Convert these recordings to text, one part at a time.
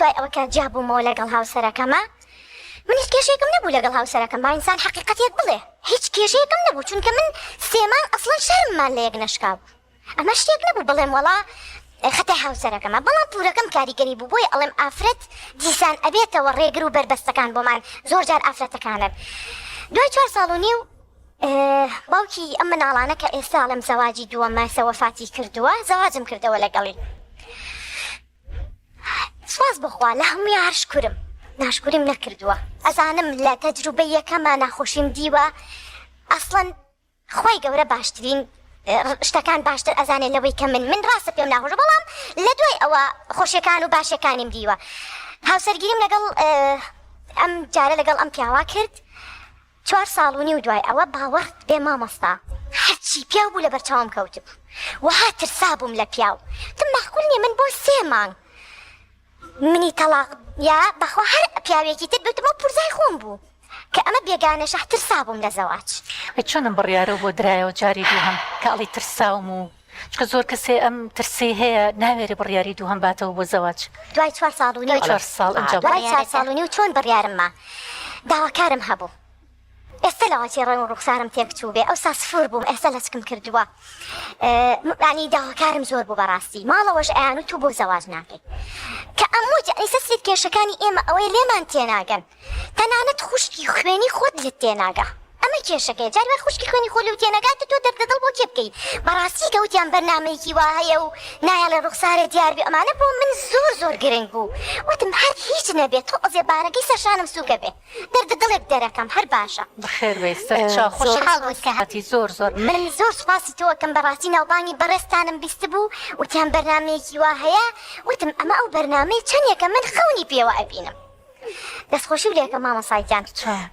دوای ئەوە کە جیابوومەوە لەگەڵ هاوسەرەکەمە من هیچ کێشەیەکم نەبوو لەگەڵ هاوسەرەکەم با ئینسان حەقیقەتێک بڵێ هیچ کێشەیەکم نەبوو چونکە من سێمان ئەسڵەن شەرممان لە یەک نەشکا بوو ئەمە شتێک نەبوو بڵێم وەڵا خەتای هاوسەرەکەمە بەڵام پورەکەم کاریگەری بوو بۆی ئەڵێم ئافرەت دیسان ئەبێتەوە ڕێگر و بەربەستەکان بۆمان زۆر جار ئافرەتەکانن دوای 4 ساڵ و نیو باوکی ئەم مناڵانە کە ئێستا لەم زەواجی دووەمە سەوەفاتی کردووە زەواجم کردەوە لەگەڵی سواز بخوا لە هەمووی هەرشکورم ناشکوریم نەکردووە ئەزانم لە تەجروبەی یەکەمە ناخۆشیم دیوە ئەسڵەن خۆی گەورە باشترین شتەکان باشتر ئەزانێت لەوەی کە من ڕاستە پێم ناخۆشە بەڵام لە دوای ئەوە خۆشیەکان و باشەکانیم دیوە هاوسەرگیریم لەگەڵ ئەم جارە لەگەڵ ئەم پیاوا کرد 4 ساڵ و نیو دوای ئەوە باوەڕ بێ مامۆستا هەرچی پیاو بوو لە بەرچاوم کەوتب وەها ترسا بووم لە پیاو تم مەخکول نیە من بۆ 3 مانگ منی تەلاق یا بەخوا هەر پیاوێکی تر بێتمە پورزای خۆم بوو کە ئەمە بێگانەشە ترسا بووم لە زەواج چۆنم بڕیارە بۆ درایەوە جاری دووهەم کاڵی ترساوم و چکە زۆر کەسێ ئەم ترسی هەیە ناوێری بڕیاری دووهەم باتەوە بۆ زەواج دوای 4 ساڵ و نیو 4 ساڵ دوای 4 ساڵ و نیو چۆن بڕیارممە داواکارم هەبوو ئێستا لەواتی ڕێ و ڕوخسارم تێکچوو بێ ئەوسا سفور بووم ئێستا لەچکم کردووە ینی داواکارم زۆر بوو بەڕاستی ماڵەوەش ئەیان و تو بۆ زەواج ناکەی کە ئەموو ینی سەسریت کێشەکانی ئێمە ئەوەی لێمان تێناگەن تەنانەت خوشکی خوێنی خۆت لێت تێناگە ئەمە کێشەکەی جار خوشکی خوێنی خۆ لێو تێنەگاتە تۆ دەردەدڵ بۆ کێ بکەیت بەڕاستی کەوتیان بەرنامەیەکی وا هەیە و نایە لە ڕوخسارە دیار بێ ئەمانە بۆ من زۆر گرنگ بوو وتم هەر هیچ نەبێت تۆ ئەزێ بارەکەی سەرشانم سووکە بێ دەردەدڵێک دەرەکەم هەر باشە بخێر بێ خۆشحاڵ زۆر من زۆر سوپاسی تۆکەم بەڕاستی ناوبانی بەڕێستانم بیست بوو وتیان بەرنامەیەکی وا هەیە وتم ئەمە ئەو بەرنامەی چەندێکە من خەونی پێوە ئەبینم دەستخۆشی و لێکە مامەسایجان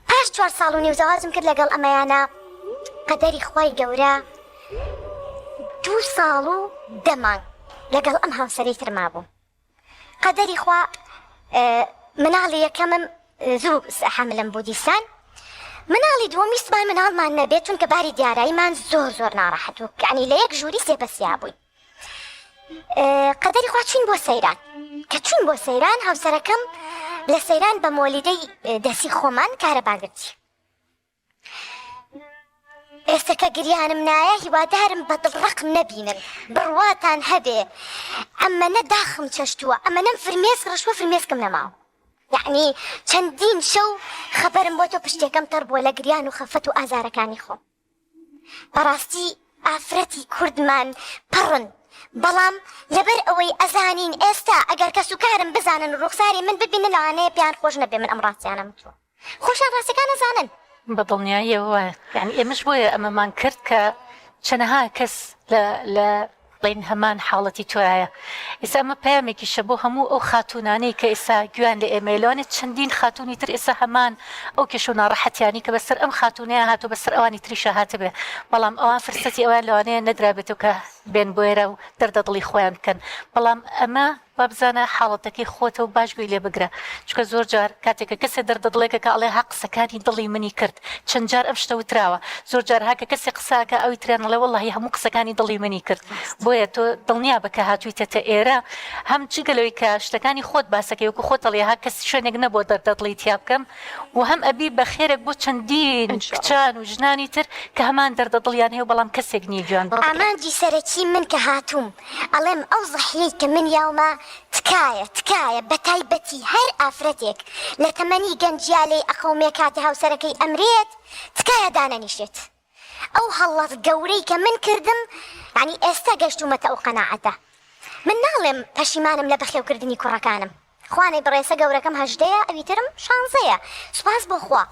پاش 4 ساڵ و نیو زەواجم کرد لەگەڵ ئەمەیانە قەدەری خوای گەورە 2 ساڵ و 10 مانگ لەگەڵ ئەم هاوسەرەی ترما بوو قەدەری خوا مناڵی یەکەمم زوو حەملم بوو دیسان مناڵی دووەمی سبای مناڵمان نەبێت چونکە باری دیاراییمان زۆر ناڕەحەت و یعنی لە یەک ژووری سێبەسیا بووی قەدەری خوا چوین بۆ سەیران کە چوین بۆ سەیران هاوسەرەکەم لە سەیران بە مۆلیدەی دەسی خۆمان کارەباگرتی ئێستا کە گریانم نایە هیوادارم بە دڵڕەقم نەبینن بڕواتان هەبێ ئەمەنە داخم چەشتووە ئەمەنەم فرمێسک ڕەشوە فرمێسکم نەماوە یعنی چەندین شەو خەبەرم بۆ تۆ پشتێکم تەڕ بووە لە گریان و خەفەت و ئازارەکانی خۆم بەڕاستی ئافرەتی کوردمان پڕن بەڵام لەبەر ئەوەی ئەزانین ئێستا ئەگەر کەس و کارم بزانن و ڕوخساری من ببینن لەوانەیە پیان خۆش نەبێ من ئەم ڕاستیانە متووە خۆشان ڕاستەکان ئەزانن بە دڵنیاییەوە یعنی ئێمەش بۆیە ئەمەمان کرد کە چەنەها کەس لە بڵین هەمان حاڵەتی تۆایە ئێستا ئەمە پامێکی شە بۆ هەموو ئەو خاتونانەی کە ئێستا گویان لە ئێمەیلوانێت چەندین خاتونی تر ئێستا هەمان ئەو کێش و ناڕەحەتیانی کە بەسەر ئەم خاتونەیە هاتو بەسەر ئەوانی تریشە هاتبێ بەڵام ئەوان فرسەتی ئەوان لەوانەیە نەدرابێتەوە کە بێن بۆێرە و دەردەدڵی خۆیان بکەن بەڵام ئەمە بابزانە حاڵەتەکەی خۆتە و باشگوی لێ بگرە چکە زۆر جار کاتێکە کەسێ دەردەدڵێکە کە ئەڵێ ها قسەکانی دڵی منی کرد چەند جار ئەم شتە وتراوە زۆر جار هاکە کەسێ قساکە ئەوی ترێنڵێ وەڵڵاهی هەموو قسەکانی دڵی منی کرد بۆیە تۆ دڵنیا بکە هاتوویتەتە ئێرە هەم جگەلەوەی کە شتەکانی خۆت باسەکەی وەکو خۆت دڵێ ها کەس شوێنێک نەبووە دەردەدڵی تیا بکەم و هەم ئەبی بە خێرێک بۆ چەندین کچان و ژنانی تر کە هەمان دەردەدڵیان هەیە بەڵام کەسێک نییە گویان ئامانجی سەرەکی من کە هاتووم ئەڵێم ئەو زەحیەی کە من یاومە تکایە بە تایبەتی هەر ئافرەتێک لە تەمەنی گەنجیالەی ئەقەومێ کاتی هاوسەرەکەی ئەمرێت تکایە دانەنیشێت ئەو هەڵەت گەورەی کە من کردم ینی ئێستا گەشتومەتە ئەو قەناعەتە من ناڵێم پەشیمانم لە بەخێوکردنی کوڕەکانم خوانەی بڕێسە گەورەکەم 18ەیە ئەوی ترم 16ەیە سوپاس بۆ خوا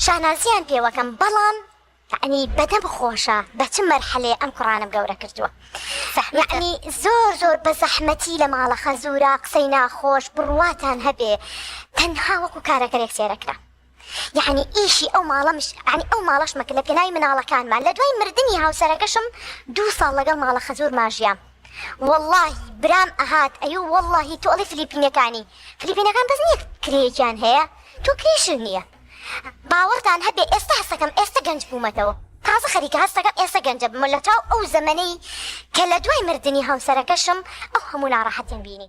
شانازیان پێوەکەم بەڵام یعنی بەدە بخۆشە بە چ مەرحەلێ ئەم کوڕانم گەورە کردووە یعنی زۆر بە زەحمەتی لە ماڵە خەزوورە قسەی ناخۆش بڕواتان هەبێ تەنها وەکو کارەکەرێک سێرەکرا یعنی ئیشی ئەو ماڵەمش ینی ئەو ماڵەش مەکە لە پێناوی مناڵەکانمان لە دوای مردنی هاوسەرەکەشم 2 ساڵ لەگەڵ ماڵە خەزوور ماژیام واللهی برام ئەهات ئەیوو واللهی تۆ ئەڵی فلیپینەکان بەس نییە کرێکیان هەیە تۆ کرێشر نییە باوەڕتان هەبێ ئێستا هەستەکەم ئێستا گەنج بوومەتەوە تازە خەریکە هەستەکەم ئێستا گەنجە بمە لە چاو ئەو زەمەنەی کە لە دوای مردنی هاوسەرەکەشم ئەو هەموو ناڕەحەتیان بینی